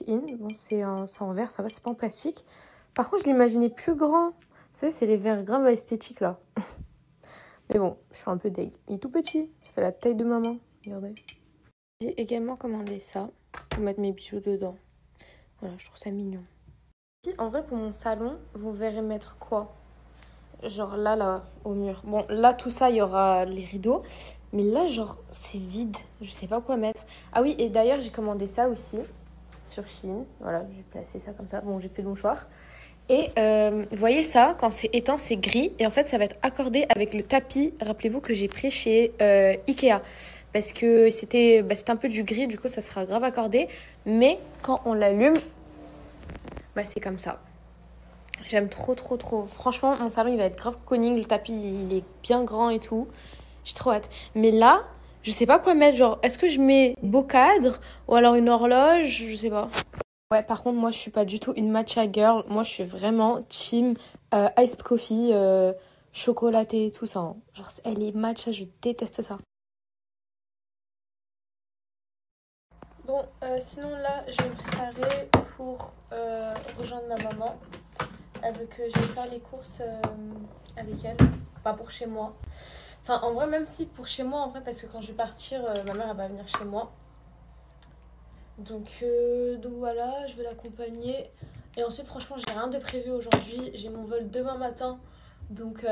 Bon, c'est en verre, ça va, c'est pas en plastique. Par contre, je l'imaginais plus grand. Vous savez, c'est les verres grave esthétiques là. Mais bon, je suis un peu deg. Il est tout petit, ça fait la taille de maman. Regardez. J'ai également commandé ça pour mettre mes bijoux dedans. Voilà, je trouve ça mignon. En vrai, pour mon salon, vous verrez mettre quoi? Genre là, au mur. Bon, là, tout ça, il y aura les rideaux. Mais là, genre, c'est vide. Je sais pas quoi mettre. Ah oui, et d'ailleurs, j'ai commandé ça aussi sur Shein. Voilà, j'ai placé ça comme ça. Bon, j'ai plus de mouchoir. Et vous voyez ça, quand c'est éteint, c'est gris. Et en fait, ça va être accordé avec le tapis, rappelez-vous, que j'ai pris chez Ikea. Parce que c'était un peu du gris, du coup, ça sera grave accordé. Mais quand on l'allume, c'est comme ça. J'aime trop, trop, trop. Franchement, mon salon, il va être grave cocooning. Le tapis, il est bien grand et tout. J'ai trop hâte. Mais là, je sais pas quoi mettre. Genre, est-ce que je mets beau cadre ou alors une horloge? Je sais pas. Ouais, par contre, moi, je suis pas du tout une matcha girl. Moi, je suis vraiment team iced coffee, chocolaté, tout ça. Hein. Genre, elle est matcha, je déteste ça. Bon, sinon là, je vais me préparer pour rejoindre ma maman. Avec, je vais faire les courses avec elle. Pas pour chez moi. Enfin, en vrai, même si pour chez moi, en vrai, parce que quand je vais partir, ma mère, elle va venir chez moi. Donc voilà, je vais l'accompagner. Et ensuite, franchement, j'ai rien de prévu aujourd'hui. J'ai mon vol demain matin. Donc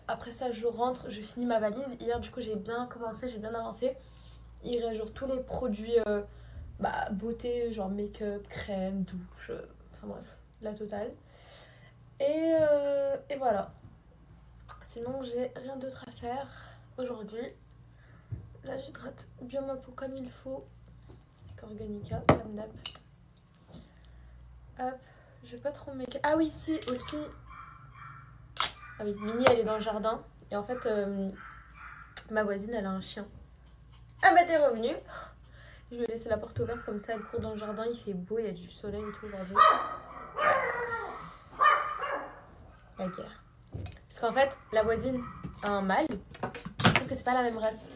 après ça, je rentre, je finis ma valise. Hier, du coup, j'ai bien commencé, j'ai bien avancé. Il reste genre tous les produits beauté, genre make-up, crème, douche, enfin bref, la totale. Et voilà. Sinon, j'ai rien d'autre à faire aujourd'hui. Là, j'hydrate bien ma peau comme il faut. Organica, comme d'hab. Hop, je vais pas trop make. Ah oui, si, aussi. Ah oui, Minnie, elle est dans le jardin. Et en fait, ma voisine, elle a un chien. Ah bah, t'es revenue. Je vais laisser la porte ouverte comme ça, elle court dans le jardin. Il fait beau, il y a du soleil et tout aujourd'hui. Ouais. La guerre. Parce qu'en fait, la voisine a un mâle. Sauf que c'est pas la même race.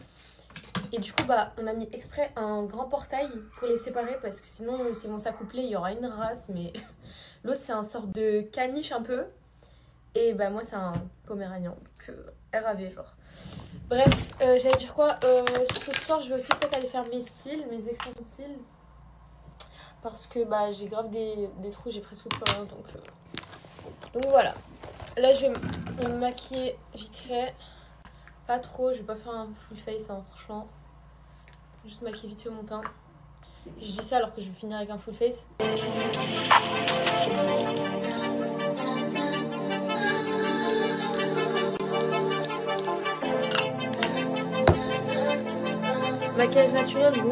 Et du coup, on a mis exprès un grand portail pour les séparer parce que sinon, s'ils vont s'accoupler, il y aura une race. Mais l'autre, c'est un sort de caniche un peu. Et moi, c'est un poméranian. Donc, RAV, genre. Bref, j'allais dire quoi ce soir, je vais aussi peut-être aller faire mes cils, mes extensions de cils. Parce que j'ai grave des trous, j'ai presque plus rien. Donc voilà. Là, je vais me maquiller vite fait. Pas trop, je vais pas faire un full face, hein, franchement. Juste maquiller vite fait mon teint. Je dis ça alors que je vais finir avec un full face. Maquillage naturel, go.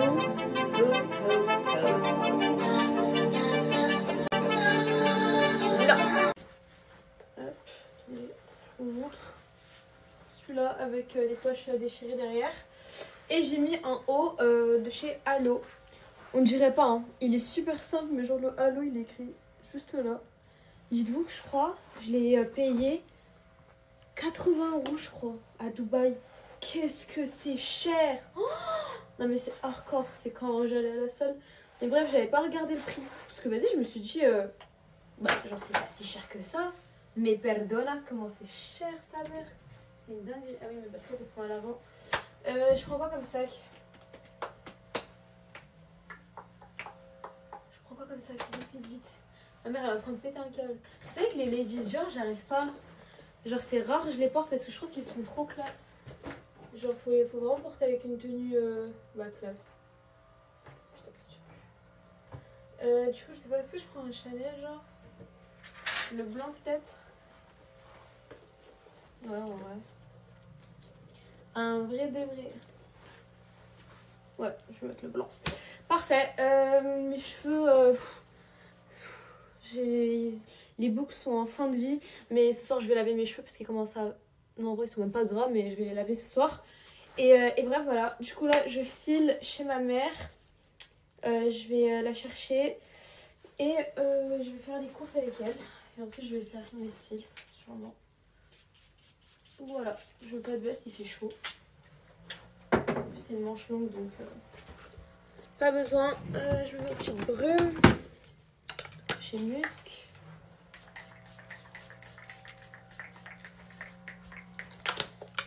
Là. Hop, je vous montre. Celui-là avec les poches déchirées derrière. Et j'ai mis un haut de chez Halo. On ne dirait pas, hein. Il est super simple, mais genre le Halo, il est écrit juste là. Dites-vous que je crois, je l'ai payé 80 € je crois, à Dubaï. Qu'est-ce que c'est cher! Oh, non mais c'est hardcore, c'est quand j'allais à la salle. Mais bref, j'avais pas regardé le prix. Parce que vas-y, je me suis dit, genre c'est pas si cher que ça. Mais perdona, comment c'est cher sa mère. C'est une dinguerie. Ah oui, mes baskets elles sont à l'avant. Je prends quoi comme sac? Je prends quoi comme sac? Vite. Ma mère elle est en train de péter un câble. Vous savez que les ladies genre j'arrive pas. Genre c'est rare je les porte parce que je trouve qu'ils sont trop classe. Genre faut vraiment porter avec une tenue classe. Putain que c'est dur. Du coup je sais pas, est-ce que je prends un Chanel genre? Le blanc peut-être? Ouais. Un vrai des vrais. Ouais, je vais mettre le blanc. Parfait. Mes cheveux... les boucles sont en fin de vie. Mais ce soir, je vais laver mes cheveux parce qu'ils commencent à... Non, en vrai, ils sont même pas gras, mais je vais les laver ce soir. Et bref, voilà. Du coup, là, je file chez ma mère. Je vais la chercher. Et je vais faire les courses avec elle. Et ensuite, je vais faire mes cils, sûrement. Voilà. Je veux pas de veste, il fait chaud. En plus, c'est une manche longue, donc... Pas besoin. Je me mets une petite brume. chez Musk.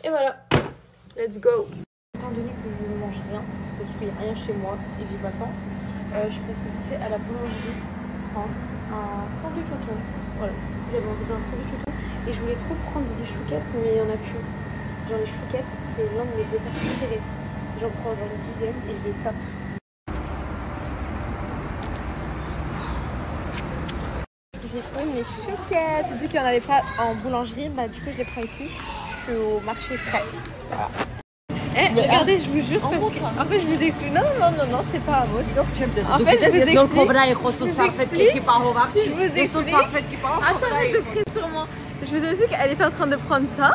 Et voilà, let's go. Étant donné que je ne mange rien, parce qu'il n'y a rien chez moi et que j'ai pas le temps, je suis passée vite fait à la boulangerie prendre un sandwich au thon. Voilà, j'avais envie d'un sandwich au thon et je voulais trop prendre des chouquettes, mais il n'y en a plus. Genre les chouquettes, c'est l'un de mes desserts préférés. J'en prends genre une dizaine et je les tape. J'ai trouvé mes chouquettes. Vu qu'il n'y en avait pas en boulangerie, bah du coup je les prends ici. Je suis au marché frais. Voilà. Eh, regardez, je vous jure, parce que, en fait, je vous explique. Non, c'est pas un mot. En fait, je vous explique. Attends, de crier sur moi. Je vous explique qu'elle était en train de prendre ça.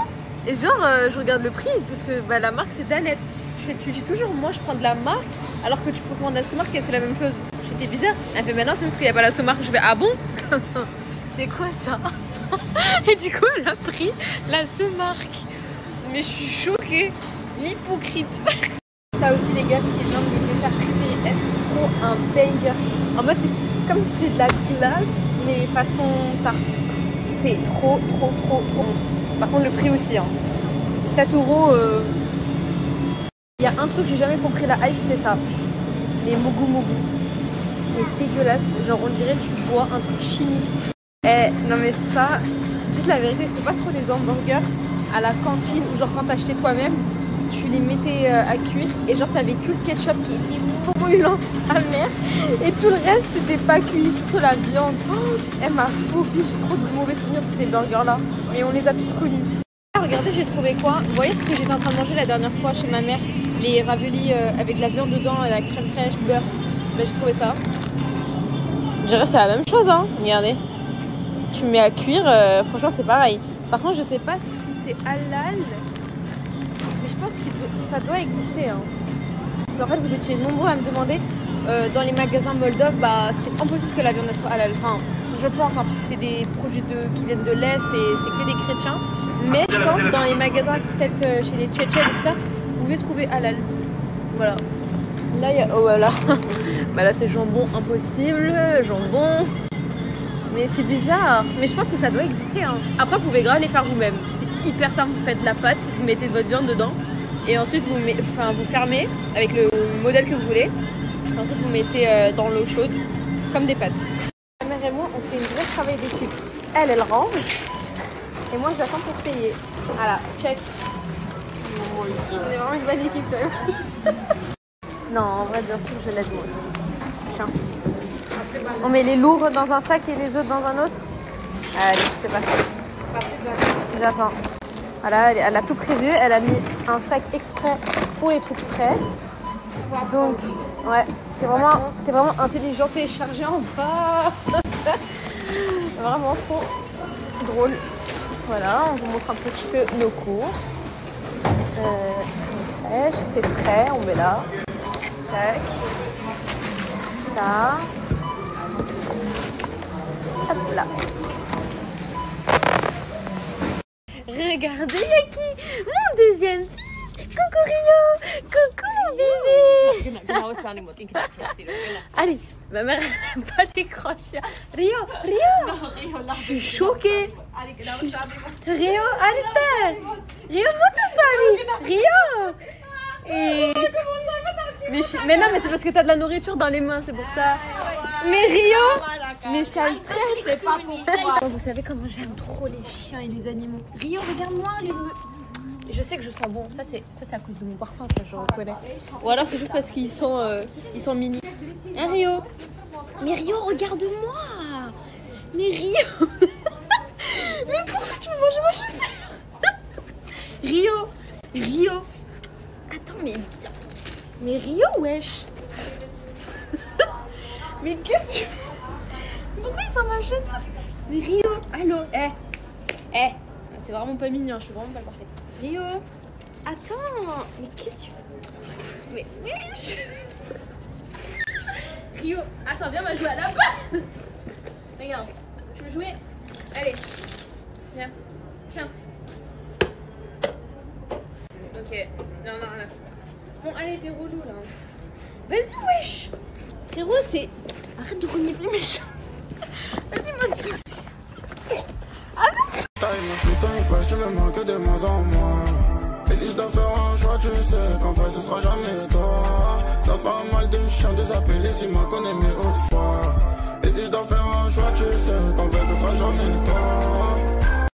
Et genre, je regarde le prix, parce que bah, la marque, c'est Danette. Tu dis toujours, moi, je prends de la marque, alors que tu peux prendre la sous-marque et c'est la même chose. J'étais bizarre. Elle fait, maintenant, c'est juste qu'il n'y a pas la sous-marque. Je vais, ah bon? C'est quoi ça? Et du coup, elle a pris la sous-marque. Mais je suis choquée. L'hypocrite. Ça aussi les gars, c'est l'un de mes desserts préférés. C'est trop un banger. En mode c'est comme si c'était de la glace mais façon tarte. C'est trop bon. Par contre le prix aussi hein. 7 €. Il y a un truc que j'ai jamais compris la hype, c'est ça. Les mogu mogu. C'est dégueulasse. Genre on dirait que tu bois un truc chimique. Eh non mais ça, dites la vérité, c'est pas trop les hamburgers à la cantine ou genre quand t'achetais toi-même. Tu les mettais à cuire et genre t'avais que le ketchup qui était brûlant sa mère et tout le reste c'était pas cuit, surtout la viande. Oh, elle m'a phobie, j'ai trop de mauvais souvenirs sur ces burgers là, mais on les a tous connus. Ah, regardez, j'ai trouvé quoi? Vous voyez ce que j'étais en train de manger la dernière fois chez ma mère? Les raviolis avec de la viande dedans, la crème fraîche, beurre. Ben, j'ai trouvé ça. Je dirais c'est la même chose hein, regardez. Tu mets à cuire, franchement c'est pareil. Par contre je sais pas si c'est halal. Mais je pense que ça doit exister. Hein. Parce qu'en fait, vous étiez nombreux à me demander dans les magasins Moldov, bah, c'est impossible que la viande soit halal. Enfin, je pense, hein, parce que c'est des produits qui viennent de l'Est et c'est que des chrétiens. Mais je pense dans les magasins, peut-être chez les Tchétchènes et tout ça, vous pouvez trouver halal. Voilà. Là, il y a. Oh voilà. Bah là, c'est jambon impossible, jambon. Mais c'est bizarre. Mais je pense que ça doit exister. Hein. Après, vous pouvez grave les faire vous-même. Hyper simple, vous faites la pâte, vous mettez votre viande dedans et ensuite vous fermez avec le modèle que vous voulez. Ensuite vous mettez dans l'eau chaude comme des pâtes. Ma mère et moi on fait une vraie travail d'équipe. Elle range et moi j'attends pour payer. Voilà, check. On est vraiment une bonne équipe quand même. Non, en vrai bien sûr je l'aide moi aussi. Tiens. On met les lourds dans un sac et les autres dans un autre. Allez, c'est parti. J'attends. Voilà, elle a tout prévu. Elle a mis un sac exprès pour les trucs frais. Donc, ouais, t'es vraiment intelligent. Téléchargé en bas. Vraiment trop drôle. Voilà, on vous montre un petit peu nos courses. Fraîche, c'est frais, on met là. Tac. Ça. Hop là. Regardez, y'a qui? Mon deuxième fils! Coucou Rio! Coucou mon bébé! Allez, ma mère elle n'aime pas les crochets. Rio! Je suis choquée! Rio, Alistair! Rio, monte ça, Rio! Et... mais non, mais c'est parce que t'as de la nourriture dans les mains, c'est pour ça. Mais Rio, mais ça le traite, c'est pas pour toi. Vous savez comment j'aime trop les chiens et les animaux. Rio, regarde-moi. Je sais que je sens bon. Ça c'est à cause de mon parfum, ça je reconnais. Ou alors c'est juste parce qu'ils sont mini. Hein Rio? Mais Rio, regarde-moi. Mais Rio. Mais pourquoi tu veux manger ma chaussure? Rio. Attends, mais Rio, wesh. Mais qu'est-ce que tu fais? Pourquoi il sent ma chaussure? Mais Rio, allô, c'est vraiment pas mignon, je suis vraiment pas parfaite. Rio, attends, mais qu'est-ce que tu fais? Mais wesh. Rio, attends, viens, on va jouer à la balle. Regarde, tu veux jouer? Allez, viens, tiens. Ok, non. Bon, allez, t'es relou là. Vas-y, wesh. Frérot, c'est... Arrête de renifler mes choses. tu sais qu'en fait ce sera jamais toi. Ça fait mal de chiens désappelés si m'a connais mais autrefois. Et si je dois faire un choix, tu sais qu'en fait ce sera jamais toi.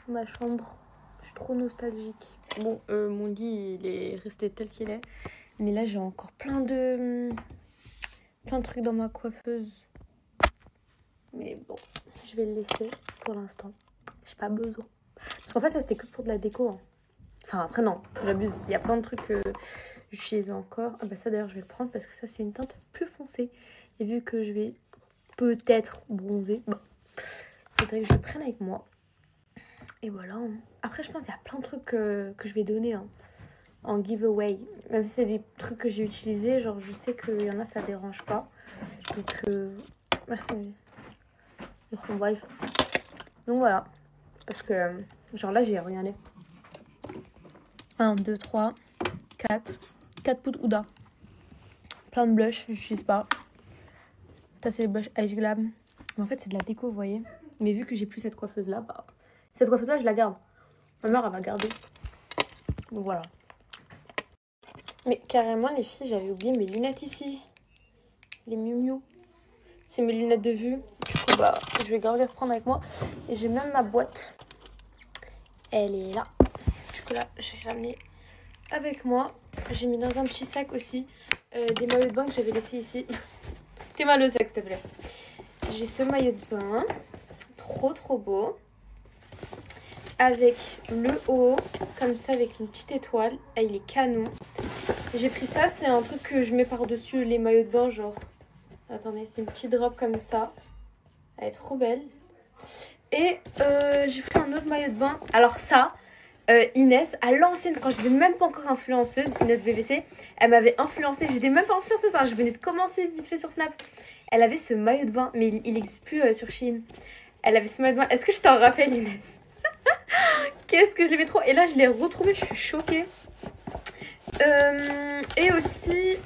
Ma chambre, je suis trop nostalgique. Bon, mon lit, il est resté tel qu'il est. Mais là, j'ai encore plein de trucs dans ma coiffeuse. Mais bon, je vais le laisser pour l'instant. J'ai pas besoin. Parce qu'en fait, ça, c'était que pour de la déco. Hein. Enfin, après, non, j'abuse. Il y a plein de trucs que j'utilise encore. Ah bah ça, d'ailleurs, je vais le prendre parce que ça, c'est une teinte plus foncée. Et vu que je vais peut-être bronzer, bon, il faudrait que je le prenne avec moi. Et voilà. Après, je pense qu'il y a plein de trucs que je vais donner en giveaway. Même si c'est des trucs que j'ai utilisés, genre je sais qu'il y en a, ça dérange pas. Donc, merci. Donc, bref. Donc voilà. Parce que, genre là, j'ai regardé. 1, 2, 3, 4. 4 poudres Huda. Plein de blush, j'utilise pas. Ça, c'est les blush Ice Glam. Mais en fait, c'est de la déco, vous voyez. Mais vu que j'ai plus cette coiffeuse-là, bah, cette coiffeuse-là, je la garde. Ma mère, elle va garder. Donc voilà. Mais carrément, les filles, j'avais oublié mes lunettes ici. Les Miu Miu. C'est mes lunettes de vue. Du coup, bah, je vais grave les reprendre avec moi. Et j'ai même ma boîte. Elle est là. Du coup, là, je vais ramener avec moi. J'ai mis dans un petit sac aussi des maillots de bain que j'avais laissés ici. T'es mal le sac, s'il te plaît. J'ai ce maillot de bain. Trop beau. Avec le haut, comme ça, avec une petite étoile. Ah, il est canon. J'ai pris ça, c'est un truc que je mets par-dessus les maillots de bain, genre. Attendez, c'est une petite robe comme ça. Elle est trop belle. Et j'ai pris un autre maillot de bain. Alors ça, Inès, à l'ancienne, quand j'étais même pas encore influenceuse, Inès BVC, elle m'avait influencée. J'étais même pas influenceuse, hein, je venais de commencer vite fait sur Snap. Elle avait ce maillot de bain, mais il n'existe plus sur Shein. Elle avait ce maillot de bain. Est-ce que je t'en rappelle, Inès? Qu'est-ce que je l'aimais trop. Et là, je l'ai retrouvé, je suis choquée. Et aussi...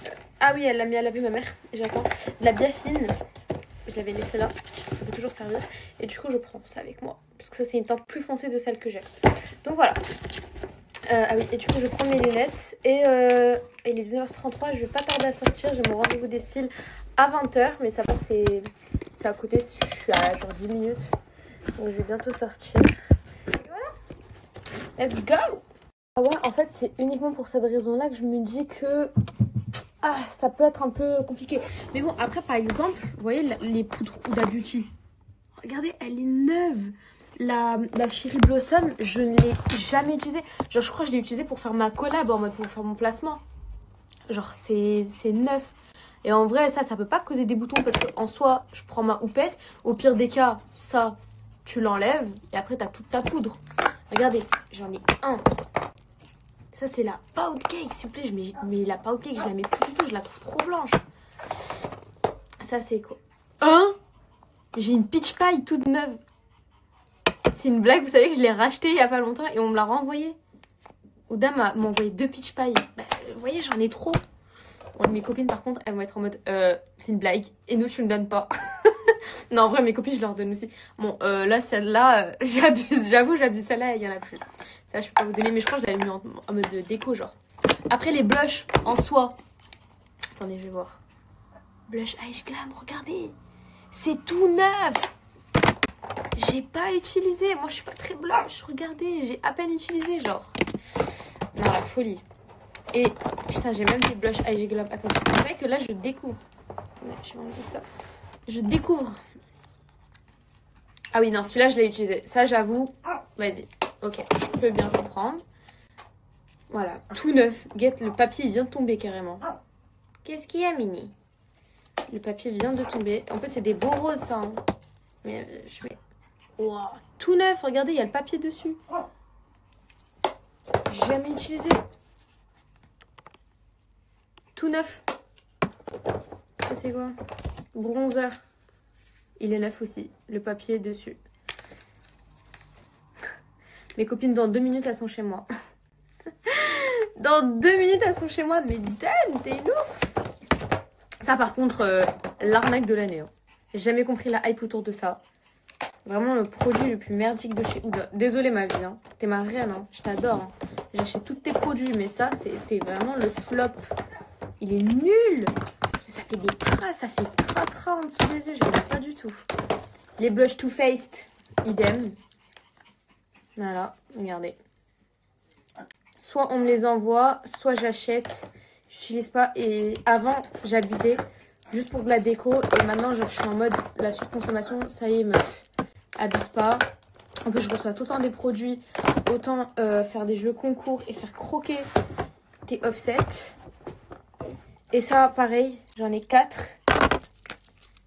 Ah oui, elle l'a mis à laver, ma mère. J'attends. De la biafine. Je l'avais laissée là. Ça peut toujours servir. Et du coup, je prends ça avec moi. Parce que ça, c'est une teinte plus foncée de celle que j'ai. Donc voilà. Ah oui, et du coup, je prends mes lunettes. Et il est 19h33. Je vais pas tarder à sortir. J'ai mon rendez-vous des cils à 20h. Mais ça va, c'est à côté. Je suis à genre 10 minutes. Donc je vais bientôt sortir. Let's go! Ah ouais, en fait, c'est uniquement pour cette raison-là que je me dis que ça peut être un peu compliqué. Mais bon, après, par exemple, vous voyez les poudres Huda Beauty. Regardez, elle est neuve. La Cherry Blossom, je ne l'ai jamais utilisée. Genre, je crois que je l'ai utilisée pour faire ma collab, en mode pour faire mon placement. Genre, c'est neuf. Et en vrai, ça peut pas causer des boutons parce qu'en soi, je prends ma houppette. Au pire des cas, ça, tu l'enlèves. Et après, t'as toute ta poudre. Regardez, j'en ai un. Ça, c'est la pound cake, s'il vous plaît. Mais la pound cake, je la mets plus du tout. Je la trouve trop blanche. Ça, c'est quoi? J'ai une peach pie toute neuve. C'est une blague. Vous savez que je l'ai rachetée il y a pas longtemps et on me l'a renvoyée. Huda m'a envoyé 2 peach pie. Bah, vous voyez, j'en ai trop. Bon, mes copines, par contre, elles vont être en mode c'est une blague. Et nous, tu ne donnes pas. Non, en vrai, mes copines, je leur donne aussi. Bon, là, celle-là, j'abuse. J'avoue, j'abuse. Celle-là, il y en a plus. Ça, je peux pas vous donner. Mais je crois que je l'avais mis en mode déco, genre. Après, les blushs en soi. Attendez, je vais voir. Blush Ice Glam, regardez. C'est tout neuf. J'ai pas utilisé. Moi, je suis pas très blush. Regardez, j'ai à peine utilisé, genre. Non, la folie. Et, putain, j'ai même des blush Ice Glam. Attendez, c'est vrai que là, je découvre. Attendez, je vais enlever ça. Je découvre. Ah oui, non, celui-là, je l'ai utilisé. Ça, j'avoue. Vas-y. Ok, je peux bien comprendre. Voilà, tout neuf. Guette, le papier, il vient de tomber carrément. Qu'est-ce qu'il y a, Mini? Le papier vient de tomber. En plus, c'est des beaux roses, ça. Hein. Mais je mets... Wow, tout neuf, regardez, il y a le papier dessus. Jamais utilisé. Tout neuf. Ça, c'est quoi? Bronzer. Il est neuf aussi. Le papier est dessus. Mes copines, dans 2 minutes, elles sont chez moi. Dans 2 minutes, elles sont chez moi. Mais Dan, t'es ouf. Ça, par contre, l'arnaque de l'année. Hein. J'ai jamais compris la hype autour de ça. Vraiment le produit le plus merdique de chez... Désolée ma vie, hein. T'es ma reine, hein. Je t'adore. Hein. J'achète tous tes produits, mais ça, c'était vraiment le flop. Il est nul. Ça fait des cras, ça fait cra en dessous des yeux. J'aime pas du tout. Les blush Too Faced, idem. Voilà, regardez. Soit on me les envoie, soit j'achète. J'utilise pas. Et avant, j'abusais juste pour de la déco. Et maintenant, je suis en mode la surconsommation. Ça y est, meuf. Abuse pas. En plus, je reçois tout le temps des produits. Autant faire des jeux concours et faire croquer tes offsets. Et ça, pareil, j'en ai 4.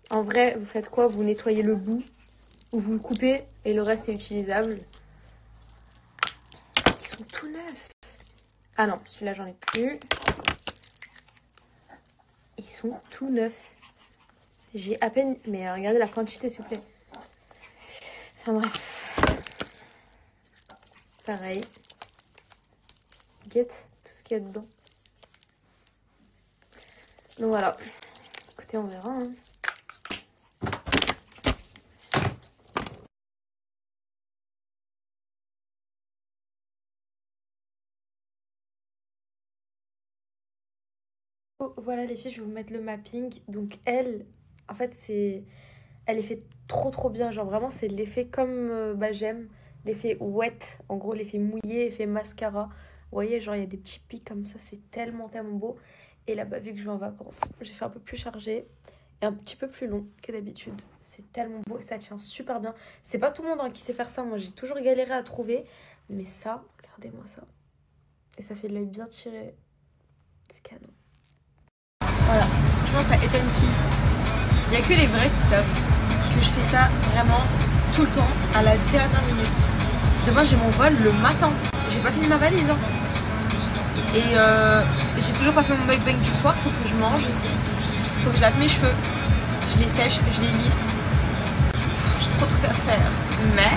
En vrai, vous faites quoi? Vous nettoyez le bout ou vous le coupez et le reste est utilisable. Ils sont tout neufs. Ah non, celui-là, j'en ai plus. Ils sont tout neufs. J'ai à peine... Mais regardez la quantité, s'il vous plaît. Enfin bref. Pareil. Guette tout ce qu'il y a dedans. Donc voilà. Écoutez, on verra. Hein. Oh, voilà les filles, je vais vous mettre le mapping. Donc elle, en fait, elle est faite trop bien. Genre vraiment, c'est l'effet comme j'aime. L'effet wet, en gros l'effet mouillé, effet mascara. Vous voyez, genre il y a des petits pics comme ça, c'est tellement beau. Et là-bas, vu que je vais en vacances, j'ai fait un peu plus chargé et un petit peu plus long que d'habitude. C'est tellement beau et ça tient super bien. C'est pas tout le monde hein, qui sait faire ça. Moi, j'ai toujours galéré à trouver. Mais ça, regardez-moi ça. Et ça fait de l'œil bien tiré. C'est canon. Voilà, je pense à Ethan Fille. Il n'y a que les vrais qui savent que je fais ça vraiment tout le temps, à la dernière minute. Demain, j'ai mon vol le matin. J'ai pas fini ma valise. Hein. Et j'ai toujours pas fait mon mukbang du soir. Faut que je mange aussi. Faut que je lave mes cheveux. Je les sèche, je les lisse. J'ai trop de trucs à faire. Mais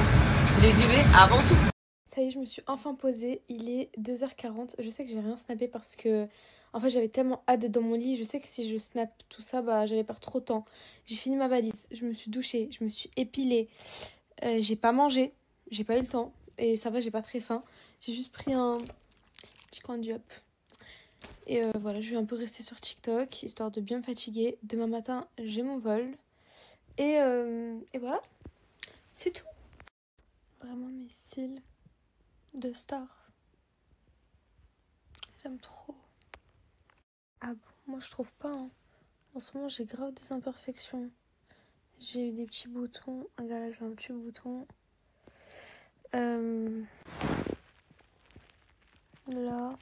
je les vivais avant tout. Ça y est, je me suis enfin posée. Il est 2h40. Je sais que j'ai rien snappé parce que... En fait, j'avais tellement hâte d'être dans mon lit. Je sais que si je snap tout ça, j'allais perdre trop de temps. J'ai fini ma valise. Je me suis douchée. Je me suis épilée. J'ai pas mangé. J'ai pas eu le temps. Et ça va, j'ai pas très faim. J'ai juste pris un petit candy up. Et voilà, je vais un peu rester sur TikTok, histoire de bien me fatiguer. Demain matin, j'ai mon vol. Et voilà. C'est tout. Vraiment mes cils de star. J'aime trop. Ah bon, moi je trouve pas. Hein. En ce moment, j'ai grave des imperfections. J'ai eu des petits boutons. Regarde là, j'ai un petit bouton. Là.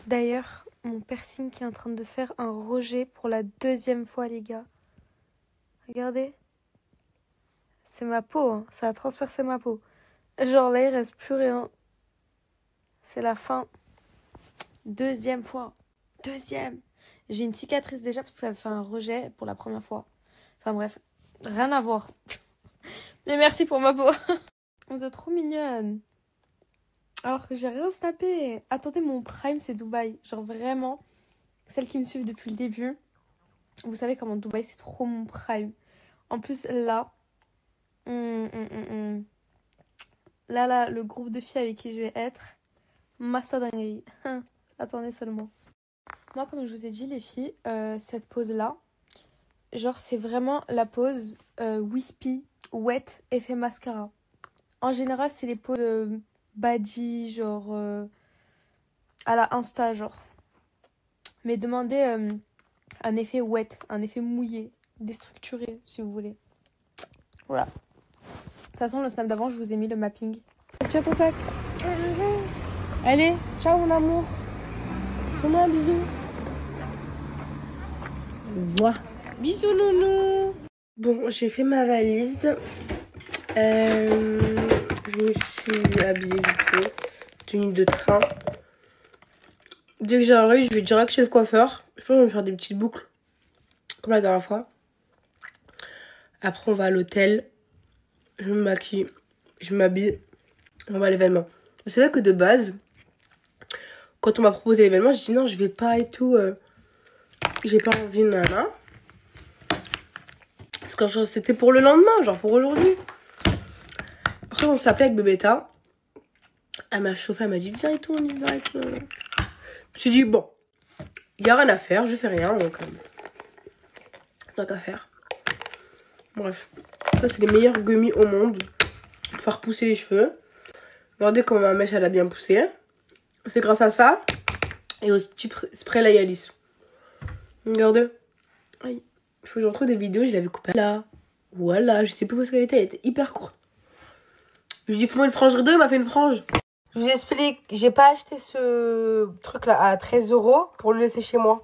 D'ailleurs, mon piercing qui est en train de faire un rejet pour la 2e fois, les gars. Regardez. C'est ma peau, hein. Ça a transpercé ma peau. Genre là, il reste plus rien. C'est la fin. 2e fois. 2e. J'ai une cicatrice déjà parce que ça me fait un rejet pour la première fois. Enfin bref, rien à voir. Mais merci pour ma peau. Vous êtes trop mignonne. Alors que j'ai rien snappé. Attendez, mon prime, c'est Dubaï. Genre vraiment, celles qui me suivent depuis le début, vous savez comment Dubaï, c'est trop mon prime. En plus, là, là, le groupe de filles avec qui je vais être, massa dinguerie. Attendez seulement. Moi, comme je vous ai dit, les filles, cette pose-là, genre, c'est vraiment la pose wispy, wet, effet mascara. En général, c'est les poses body, genre, à la Insta, genre. Mais demandez un effet wet, un effet mouillé, déstructuré, si vous voulez. Voilà. De toute façon, le snap d'avant, je vous ai mis le mapping. Tu as ton sac? Allez, ciao mon amour. Fais-moi un bisou. Voilà. Bisous nounou. Bon, j'ai fait ma valise. Je me suis habillée vite fait. Tenue de train. Dès que j'arrive, je vais direct chez le coiffeur. Je pense que je vais me faire des petites boucles. Comme la dernière fois. Après, on va à l'hôtel. Je me maquille. Je m'habille. On va à l'événement. C'est vrai que de base, quand on m'a proposé l'événement, j'ai dit non, je vais pas et tout. J'ai pas envie, nana. Parce quand c'était pour le lendemain, genre pour aujourd'hui. Après, on s'appelait avec Bébéta. Elle m'a chauffé, elle m'a dit viens et tout, on y va et tout. Je me suis dit bon, il n'y a rien à faire, je fais rien, donc tant qu'à faire. Bref, ça c'est les meilleurs gummies au monde pour faire pousser les cheveux. Regardez comment ma mèche elle a bien poussé. C'est grâce à ça et au petit spray Layalis. Regardez. Aïe. Il faut que je retrouve des vidéos, je l'avais coupée là. Voilà, je sais plus où est-ce qu'elle était, elle était hyper courte. Je lui ai dit fais-moi une frange rideau, il m'a fait une frange. Je vous explique, j'ai pas acheté ce truc là à 13 € pour le laisser chez moi.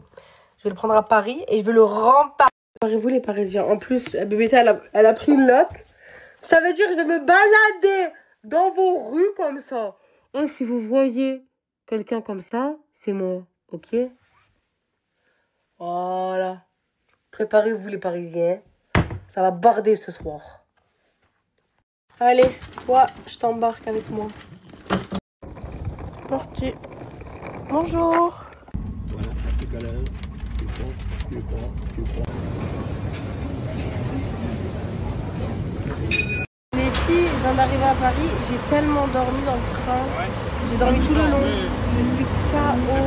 Je vais le prendre à Paris et je vais le rendre par... Préparez-vous les Parisiens. En plus, Bébéta elle a pris une loque. Ça veut dire que je vais me balader dans vos rues comme ça. Et si vous voyez quelqu'un comme ça, c'est moi, ok? Voilà. Préparez-vous les Parisiens. Ça va barder ce soir. Allez, toi, je t'embarque avec moi. Parti. Bonjour. Voilà, à tout à l'heure. Tu prends. Les filles, je viens d'arriver à Paris. J'ai tellement dormi dans le train. J'ai dormi tout le long. Je suis KO.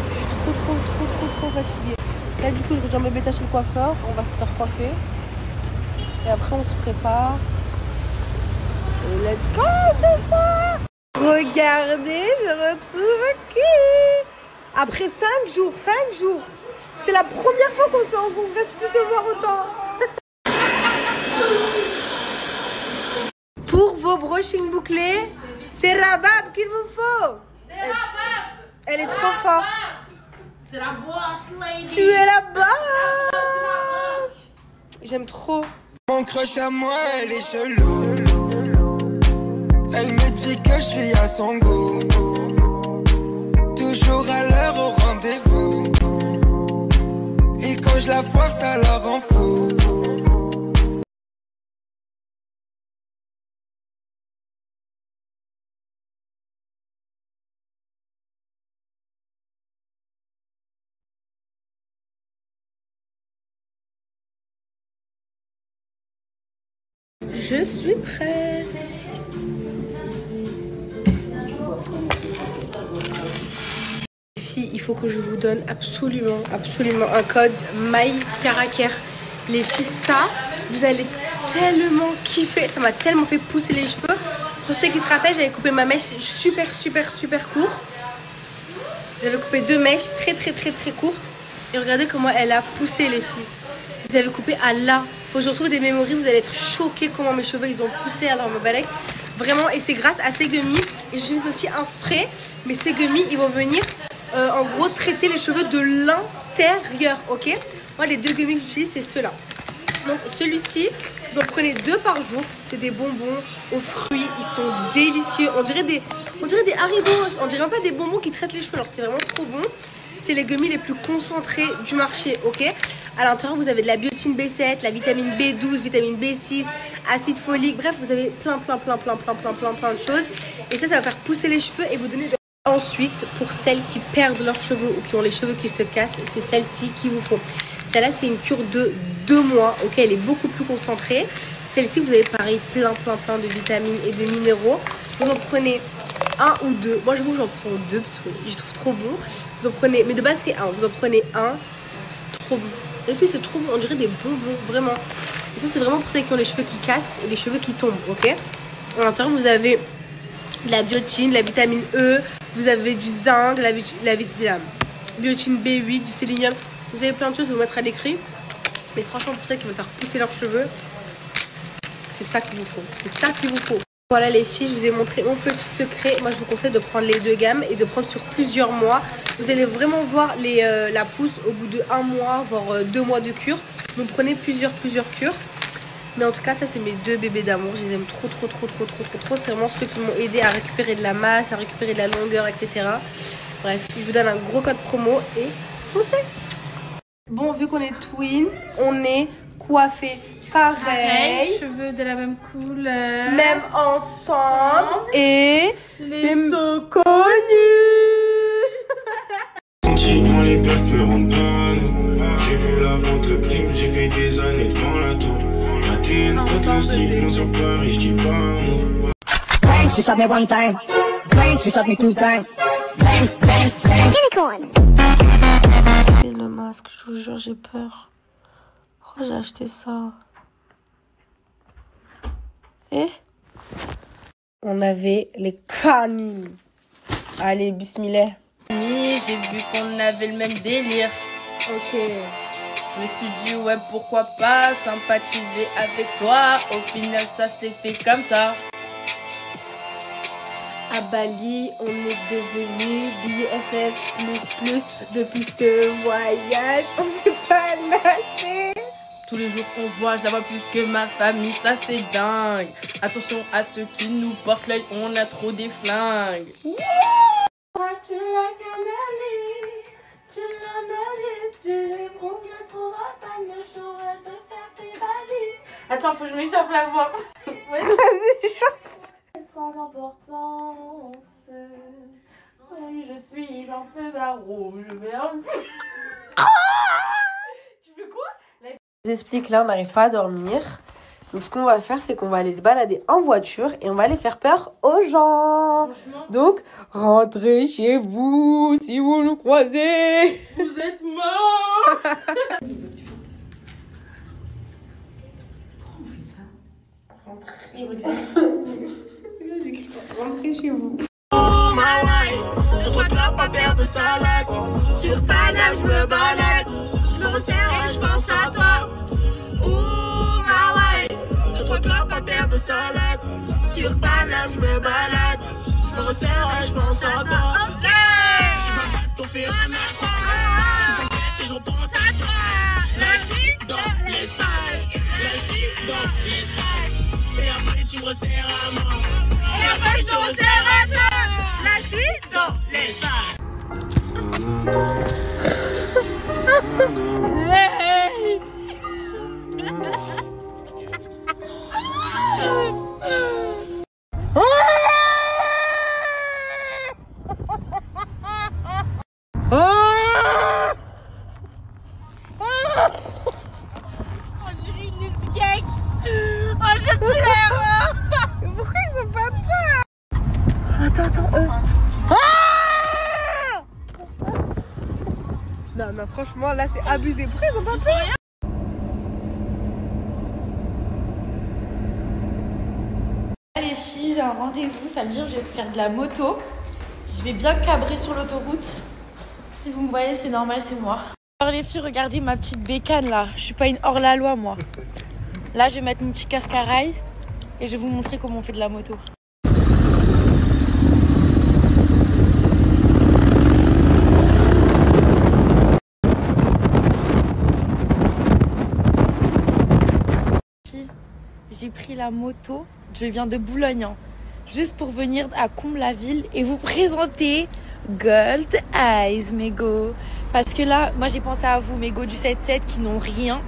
Je suis trop fatiguée. Là, du coup, je rejoins Bébéta chez le coiffeur. On va se faire coiffer. Et après, on se prépare. Et let's go ce soir. Regardez, je retrouve qui? Après 5 jours. C'est la première fois qu'on reste plus se voir autant. Pour vos brushings bouclés, c'est Rabab qu'il vous faut. Elle est trop forte. C'est la boss lady. Tu es la bonne. J'aime trop. Mon crush à moi, elle est chelou. Elle me dit que je suis à son goût. Toujours à l'heure au rendez-vous. Et quand je la foire, ça la rend fou. Je suis prête. Les filles, il faut que je vous donne absolument un code MyCaracare. Les filles, ça, vous allez tellement kiffer. Ça m'a tellement fait pousser les cheveux. Pour ceux qui se rappellent, j'avais coupé ma mèche super court. J'avais coupé 2 mèches très courtes. Et regardez comment elle a poussé, les filles. Vous avez coupé à là. Faut que je retrouve des mémories, vous allez être choqués comment mes cheveux ils ont poussé à leur balèque. Vraiment, et c'est grâce à ces gummies. Et j'utilise aussi un spray, mais ces gummies ils vont venir en gros traiter les cheveux de l'intérieur, ok? Moi les 2 gummies que j'utilise c'est ceux-là. Donc celui-ci, vous en prenez 2 par jour. C'est des bonbons aux fruits, ils sont délicieux. On dirait des Haribo, on dirait même pas des bonbons qui traitent les cheveux. Alors c'est vraiment trop bon. C'est les gummies les plus concentrés du marché, ok? À l'intérieur, vous avez de la biotine B7, la vitamine B12, vitamine B6, acide folique. Bref, vous avez plein de choses. Et ça va faire pousser les cheveux et vous donner de... Ensuite, pour celles qui perdent leurs cheveux ou qui ont les cheveux qui se cassent, c'est celle-ci qu'il vous faut. Celle-là, c'est une cure de 2 mois, ok? Elle est beaucoup plus concentrée. Celle-ci, vous avez pareil, plein de vitamines et de minéraux. Vous en prenez 1 ou 2. Moi, j'avoue, j'en prends 2 parce que je trouve trop bon. Vous en prenez, mais de base, c'est 1. Vous en prenez 1. Trop bon. Les filles, c'est trop bon. On dirait des bonbons, vraiment. Et ça, c'est vraiment pour celles qui ont les cheveux qui cassent et les cheveux qui tombent, ok? À l'intérieur, vous avez de la biotine, la vitamine E. Vous avez du zinc, la biotine B8, du sélénium. Vous avez plein de choses, je vais vous mettre à l'écrit. Mais franchement, pour celles qui veulent faire pousser leurs cheveux, c'est ça qu'il vous faut. C'est ça qu'il vous faut. Voilà les filles, je vous ai montré mon petit secret. Moi je vous conseille de prendre les 2 gammes et de prendre sur plusieurs mois. Vous allez vraiment voir la pousse au bout de 1 mois, voire 2 mois de cure. Vous prenez plusieurs cures. Mais en tout cas ça c'est mes 2 bébés d'amour. Je les aime trop. C'est vraiment ceux qui m'ont aidé à récupérer de la masse, à récupérer de la longueur, etc. Bref, je vous donne un gros code promo et foncez. Bon, vu qu'on est twins, on est coiffés pareil, cheveux de la même couleur, même ensemble et les sauts Sentiment, les pertes me rendent panne. j'ai vu la vente, le crime, j'ai fait des années devant la tour. La TN frotte le style, sur Paris, je dis pas un mot. Bang, she shot me one time. Bang, she shot me two times. Bang, bang, bang. Unicorn. Et le masque, je vous jure, j'ai peur. Pourquoi j'ai acheté ça? On avait les canines. Allez, bismillah. J'ai vu qu'on avait le même délire. Ok. Je me suis dit, ouais, pourquoi pas sympathiser avec toi. Au final, ça s'est fait comme ça. À Bali, on est devenus BFF++. Depuis ce voyage, on s'est pas lâché. Tous les jours qu'on se voit, je la vois plus que ma famille, ça c'est dingue. Attention à ceux qui nous portent l'œil, on a trop des flingues. Attends, faut que je m'échappe la voix. Ouais. Vas-y, chauffe. Sans importance, oui, je suis un peu barreau, je vais un peu... Tu fais quoi? Je vous explique, là, on n'arrive pas à dormir. Donc, ce qu'on va faire, c'est qu'on va aller se balader en voiture et on va aller faire peur aux gens. Donc, rentrez chez vous si vous nous croisez. Vous êtes morts. Rentrez chez vous. Oh my wife, de 3 clopes, pas perdre de salade. Sur Paname, je me balade. Je me resserre et je pense à toi. Oh my wife, de 3 clopes, pas perdre de salade. Sur Paname, je me balade. Je me resserre et je pense à toi. Ok. Je suis pas bête, ton fait un accord. Je suis pas bête et je repense à toi. La chute dans l'espace. La chute dans l'espace. Et après, tu me resserres à mort. Et après, je te resserre à toi. La chute dans l'espace. Non, franchement, là, c'est abusé. Pourquoi ils ont pas peur? Les filles, j'ai un rendez-vous, ça veut dire que je vais faire de la moto. Je vais bien cabrer sur l'autoroute. Si vous me voyez, c'est normal, c'est moi. Alors les filles, regardez ma petite bécane là. Je suis pas une hors-la-loi moi. Là, je vais mettre mon petit casque à rail et je vais vous montrer comment on fait de la moto. J'ai pris la moto, je viens de Boulogne, hein, juste pour venir à Comble-la-Ville et vous présenter Gold Eyes, mes go. Parce que là, moi j'ai pensé à vous, mes go du 7-7 qui n'ont rien.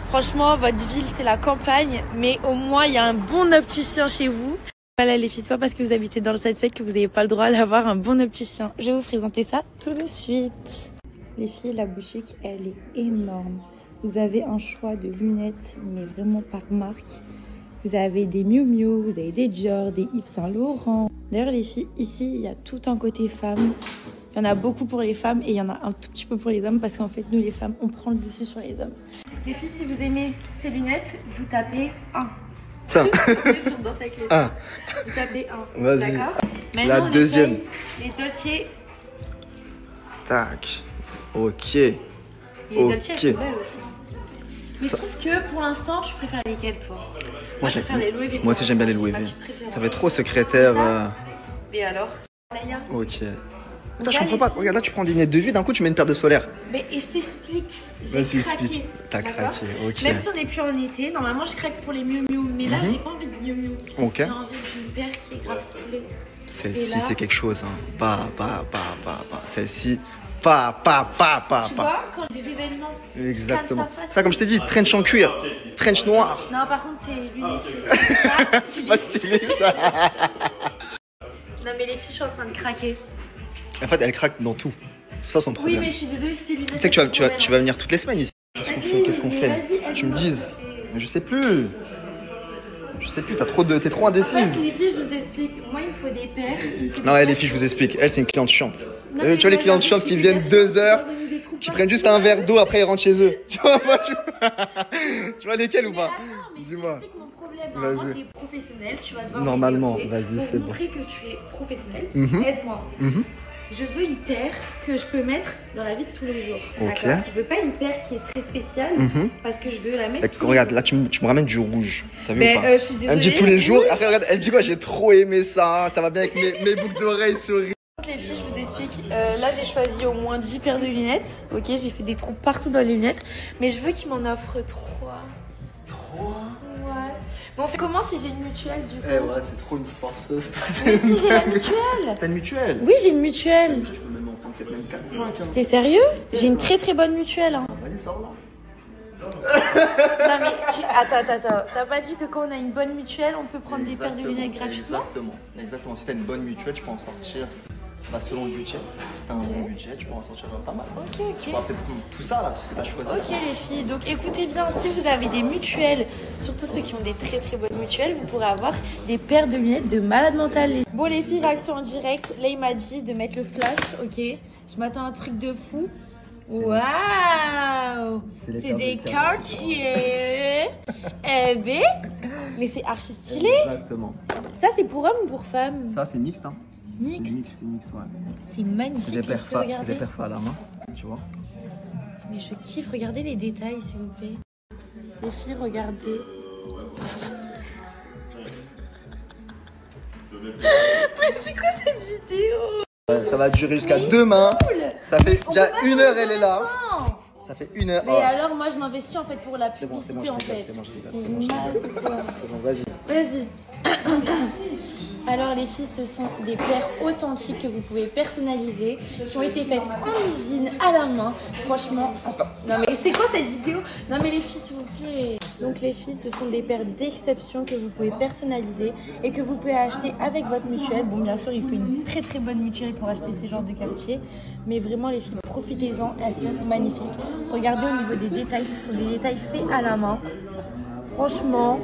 Franchement, votre ville, c'est la campagne, mais au moins, il y a un bon opticien chez vous. Voilà les filles, c'est pas parce que vous habitez dans le 7-7 que vous n'avez pas le droit d'avoir un bon opticien. Je vais vous présenter ça tout de suite. Les filles, la boutique, elle est énorme. Vous avez un choix de lunettes, mais vraiment par marque. Vous avez des Miu Miu, vous avez des Dior, des Yves Saint Laurent. D'ailleurs, les filles, ici, il y a tout un côté femme. Il y en a beaucoup pour les femmes et il y en a un tout petit peu pour les hommes parce qu'en fait, nous, les femmes, on prend le dessus sur les hommes. Les filles, si vous aimez ces lunettes, vous tapez 1. Ça. Dans cette clé. Vous tapez 1. Vas-y. D'accord. La deuxième. Les Dolce. Tac. Ok. Et les Dolce, elles Ok. sont belles aussi. Mais je trouve que pour l'instant, tu préfères lesquelles, toi? Moi, je préfère les Louis V. Moi aussi, j'aime bien les Louis V. Ça fait trop secrétaire. Et alors? Laïa. Ok. Putain, je comprends pas. Regarde, là, tu prends des lunettes de vue, d'un coup, tu mets une paire de solaire. Mais je t'explique. Vas-y, J'ai explique. craqué. T'as D'accord. craqué, ok. Même si on n'est plus en été, normalement, je craque pour les Miu Miu. Mais là, j'ai pas envie de Miu Miu. Ok. J'ai envie d'une paire qui est grave stylée. Celle-ci, Et là- c'est quelque chose. Hein. Pas. Celle-ci, pas. Tu vois, quand j'ai des événements, Exactement. je calme sa face. Ça, comme je t'ai dit, trench en cuir, trench noir. Non, par contre, tes lunettes, C'est pas stylé, ça. Non, mais les filles, je suis en train de craquer. En fait, elle craque dans tout. C'est ça son Oui, problème. mais je suis désolée, c'était lunettes. Tu sais que tu vas venir toutes les semaines ici. fait? Qu'est-ce qu'on fait? vas-y, Tu me aide-moi. dises. Mais je sais plus. Je sais plus, t'es trop En fait, indécise. les filles, je vous explique. Moi, il me faut des paires. Non, les filles, je vous explique. Elle, c'est une cliente chiante. Non, Tu mais vois les moi, clientes j'ai chiantes qui des viennent versions 2 heures, ont mis des trous qui partout. prennent juste un verre d'eau, après ils rentrent chez eux. Tu vois, tu vois lesquelles ou Mais pas? attends, mais je Dis-moi. t'explique mon problème. Normalement, Vas-y. tu es professionnel, tu vas devoir Normalement, m'aider, ok vas-y, Pour c'est bon. montrer que tu es professionnel, Mhm. aide-moi. Mhm. Je veux une paire que je peux mettre dans la vie de tous les jours. Ok. D'accord. Je veux pas une paire qui est très spéciale Mhm. parce que je veux la mettre. tous les Regarde, jours. là, tu me ramènes du rouge. T'as vu Mais, ou pas? je suis désolée. Elle me dit tous les jours. Après, regarde, elle dit quoi? J'ai trop aimé ça. Ça va bien avec mes boucles d'oreilles souris. Les filles, je vous explique. Là, j'ai choisi au moins 10 paires de lunettes. Ok, j'ai fait des trous partout dans les lunettes. Mais je veux qu'ils m'en offrent 3. 3? Ouais. Mais on fait comment si j'ai une mutuelle du coup? Eh ouais, c'est trop une forceuse. Mais si j'ai la mutuelle. T'as une mutuelle? Oui, j'ai une mutuelle. Je peux même en prendre peut-être même 4-5. Hein. T'es sérieux? J'ai une très très bonne mutuelle. Hein. Vas-y, sors là. Non mais attends. T'as pas dit que quand on a une bonne mutuelle, on peut prendre des paires de lunettes gratuitement? Exactement. Si t'as une bonne mutuelle, tu peux en sortir selon le budget. Si t'as un bon budget, tu peux en sortir pas mal. Ok. Tu pourras peut-être prendre tout ça là, tout ce que t'as choisi. Ok les filles, donc écoutez bien, si vous avez des mutuelles, surtout ceux qui ont des très très bonnes mutuelles, vous pourrez avoir des paires de lunettes de malade mental. Bon les filles, réaction en direct, là il m'a dit de mettre le flash, ok? Je m'attends à un truc de fou. Waouh! C'est des Cartier. Eh ben, mais c'est archi stylé. Exactement. Ça c'est pour homme ou pour femme? Ça, c'est mixte, hein. Mixte. C'est mixte, ouais. C'est magnifique. C'est des les filles, regardez. perfs à la main, tu vois. Mais je kiffe, regardez les détails s'il vous plaît. Les filles, regardez. Mais c'est quoi cette vidéo? Ça va durer jusqu'à demain. Ça fait déjà 1 heure, elle est là. Non. Ça fait 1 heure. Mais alors moi je m'investis en fait pour la C'est bon, publicité je en rigole, fait. c'est bon, je rigole, C'est c'est bon, je rigole. malade. C'est bon, vas-y. Vas-y. Alors les filles, ce sont des paires authentiques que vous pouvez personnaliser, qui ont été faites en usine, à la main. Franchement, non mais c'est quoi cette vidéo? Non mais les filles s'il vous plaît. Donc les filles, ce sont des paires d'exception que vous pouvez personnaliser et que vous pouvez acheter avec votre mutuelle. Bon bien sûr, il faut une très très bonne mutuelle pour acheter ces genres de quartiers. Mais vraiment les filles, profitez-en, elles sont magnifiques. Regardez au niveau des détails, ce sont des détails faits à la main. Franchement,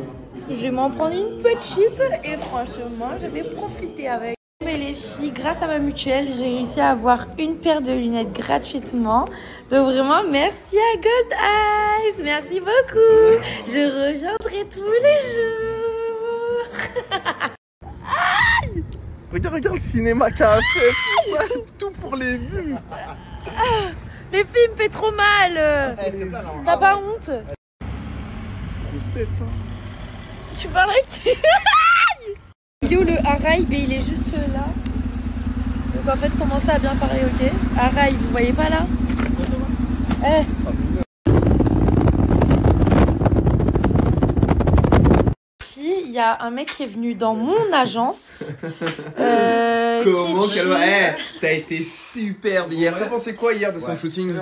je vais m'en prendre une petite et franchement, je vais profiter avec. Mais les filles, grâce à ma mutuelle, j'ai réussi à avoir une paire de lunettes gratuitement. Donc vraiment, merci à Gold Eyes. Merci beaucoup. Je reviendrai tous les jours. Regarde le cinéma qu'a fait, tout pour les vues. Les filles, il me fait trop mal. T'as pas honte? Grosse tête, hein. Tu parles à qui? Yo, le Haraï, ben, il est juste là. Donc en fait, commencez à bien parler, ok? Haraï, vous voyez pas là? Eh. Il y a un mec qui est venu dans mon agence. Comment qu'elle va? Eh, T'as été superbe hier. T'as pensé quoi hier de son shooting?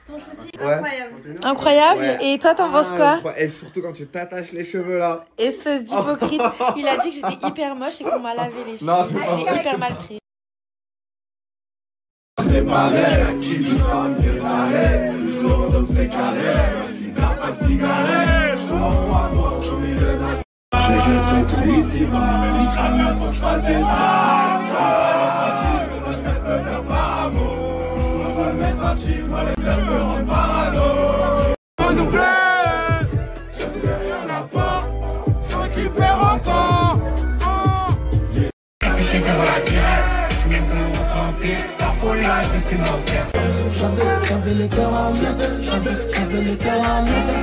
ton shooting Ouais. incroyable. Ouais. Et toi, t'en penses quoi? Et surtout quand tu t'attaches les cheveux là. Espèce d'hypocrite. Il a dit que j'étais hyper moche et qu'on m'a lavé les cheveux. Non, c'est pas Je l'ai vrai. hyper mal pris. C'est pareil, j'ai juste envie de démarrer. Plus le rondom c'est carré. Si t'as pas de cigarette, je te rends à voir, je mets le dress. Je laisserai tout ici, bas. Faut que je fasse des bails. Je veux ce que je peux faire par amour. Je veux mes sentiments, moi les pleurs me rendent parano. Renouvelé, je fais derrière la porte. Je récupère encore. Capuché devant la direct, je me demande de frapper, c'est pas faux là, je fume en terre. J'avais les cœurs en miettes, j'avais les cœurs en miettes.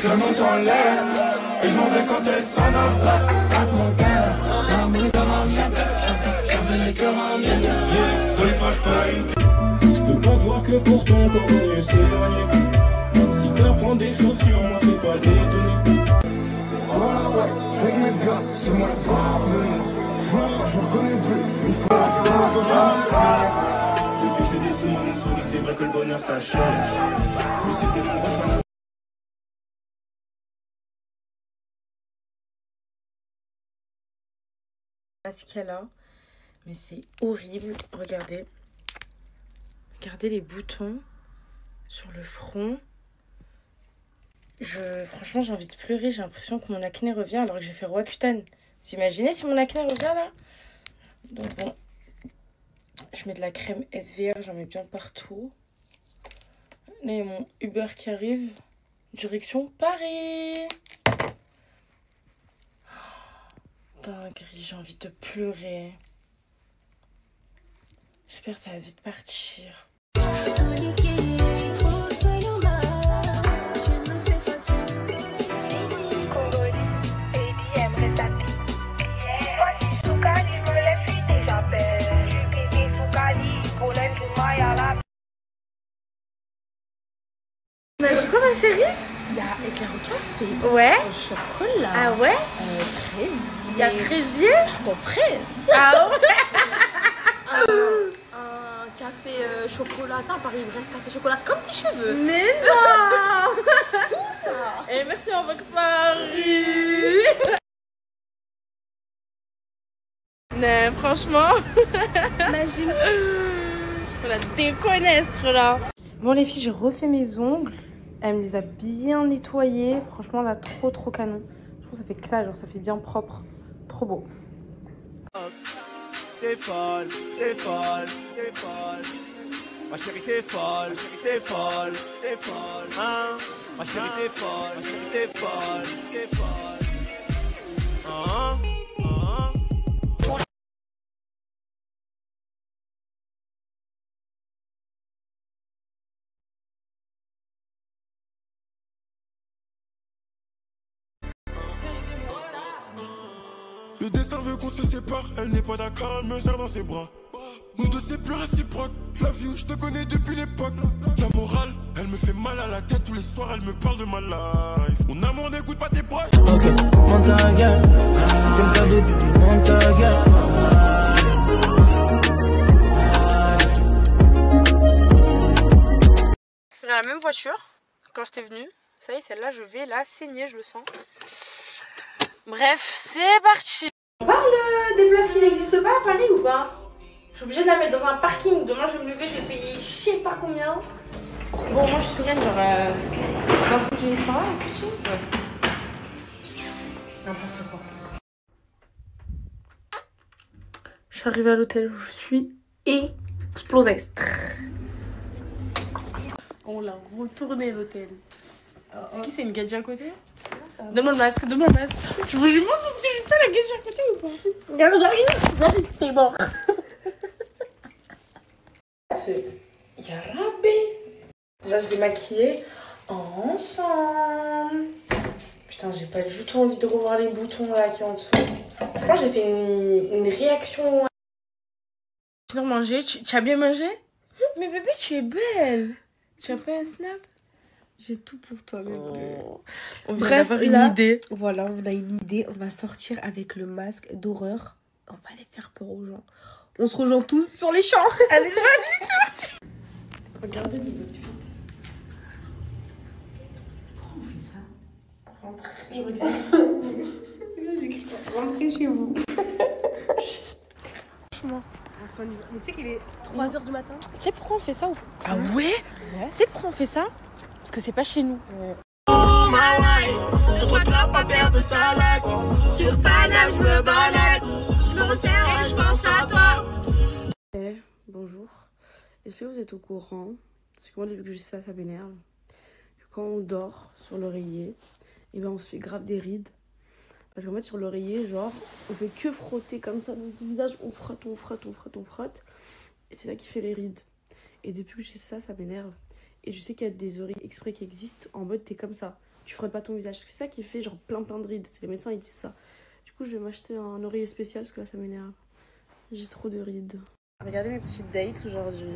Je monte en l'air, et je m'en vais quand elle s'en a pas mon cœur. J'avais les cœurs en miettes, j'avais les cœurs en miettes. Yeah, dans les poches pas une. Je peux pas te voir que pour ton corps, vaut mieux s'éloigner. Si t'apprends des choses sur moi, fais pas d'étonner. Oh là ouais, je vais mes gars, c'est moi le parvenir. Je me reconnais plus, une fois que je me pose. Depuis que j'ai des sous, mon souris, c'est vrai que le bonheur s'achète. Mais c'était mon refrain. Ce qu'elle a, mais c'est horrible. Regardez. Regardez les boutons sur le front. Franchement, j'ai envie de pleurer. J'ai l'impression que mon acné revient alors que j'ai fait Roaccutane. Vous imaginez si mon acné revient là? Donc bon, je mets de la crème SVR, j'en mets bien partout. Là, il y a mon Uber qui arrive. Direction Paris. Dinguerie, j'ai envie de pleurer. J'espère que ça va vite partir. C'est quoi ma chérie? Il y a éclair au café. Ouais. Au chocolat. Ah ouais? Fraisier. Il y a fraisier? Ton fraise. Ah ouais? Un café chocolatin, Paris-Brest café chocolat comme tes cheveux. Mais non. Tout ça. Et merci avec Paris. Mais franchement, on la déconnestre là. Bon les filles, j'ai refait mes ongles. Elle me les a bien nettoyés. Franchement là, trop canon. Je trouve que ça fait classe, genre ça fait bien propre. Trop beau. T'es folle, t'es folle, t'es folle. Ma chérie t'es folle, t'es folle, t'es folle. Hein? Ma chérie t'es folle, t'es folle, t'es folle. Hein? Le destin veut qu'on se sépare, elle n'est pas d'accord, elle me serre dans ses bras. Nous deux c'est plus réciproque, la vie je te connais depuis l'époque. La morale, elle me fait mal à la tête, tous les soirs elle me parle de ma life. Mon amour n'écoute pas tes proches. Ok, monte ta gueule, comme t'as des bébés, monte ta gueule. J'ai la même voiture quand j'étais venue. Ça y est, celle-là, je vais la saigner, je le sens. Bref, c'est parti. On parle des places qui n'existent pas à Paris ou pas? Je suis obligée de la mettre dans un parking. Demain, je vais me lever, je vais payer je sais pas combien. Bon, moi, je suis sereine, genre... on va bouger, c'est pas grave, c'est chill. N'importe quoi. Je suis arrivée à l'hôtel, je suis explosée. On l'a retourné l'hôtel. C'est qui, c'est une gadget à côté? Donne-moi le masque, donne-moi le masque. Tu veux que je montre parce que j'ai pas la gadget à côté ou pas? J'arrive, c'est bon. Yarabé. Là, je vais maquiller ensemble. Putain, j'ai pas du tout envie de revoir les boutons là qui sont en dessous. Je pense que j'ai fait une réaction. Tu as mangé? Tu as bien mangé? Mais bébé, tu es belle. Tu as pas un snap? J'ai tout pour toi, bébé. Oh. Bref, une là, idée. Voilà, on a une idée. On va sortir avec le masque d'horreur. On va aller faire peur aux gens. On se rejoint tous sur les champs. Allez, c'est parti. Regardez les outfits. Pourquoi on fait ça? Rentrez. Je regarde. Rentrez chez vous. Franchement. Mais tu sais qu'il est 3h du matin. Tu sais pourquoi on fait ça ou... Ah ouais? Tu sais pourquoi on fait ça? Parce que c'est pas chez nous. Oh my wife, de 3 clopes, pas perdre de salade. Sur Paname, je me balade. Je me resserre et je pense à toi. Bonjour. Est-ce que vous êtes au courant? Parce que moi, depuis que je sais ça, ça m'énerve. Que quand on dort sur l'oreiller, et ben on se fait grave des rides. Parce qu'en fait, sur l'oreiller, genre, on fait que frotter comme ça. Donc, le visage, on frotte. Et c'est ça qui fait les rides. Et depuis que je sais ça, ça m'énerve. Et je sais qu'il y a des oreilles exprès qui existent en mode t'es comme ça. Tu frottes pas ton visage. C'est ça qui fait genre plein de rides. C'est les médecins, ils disent ça. Du coup, je vais m'acheter un oreiller spécial parce que là, ça m'énerve. J'ai trop de rides. Regardez mes petites dates aujourd'hui.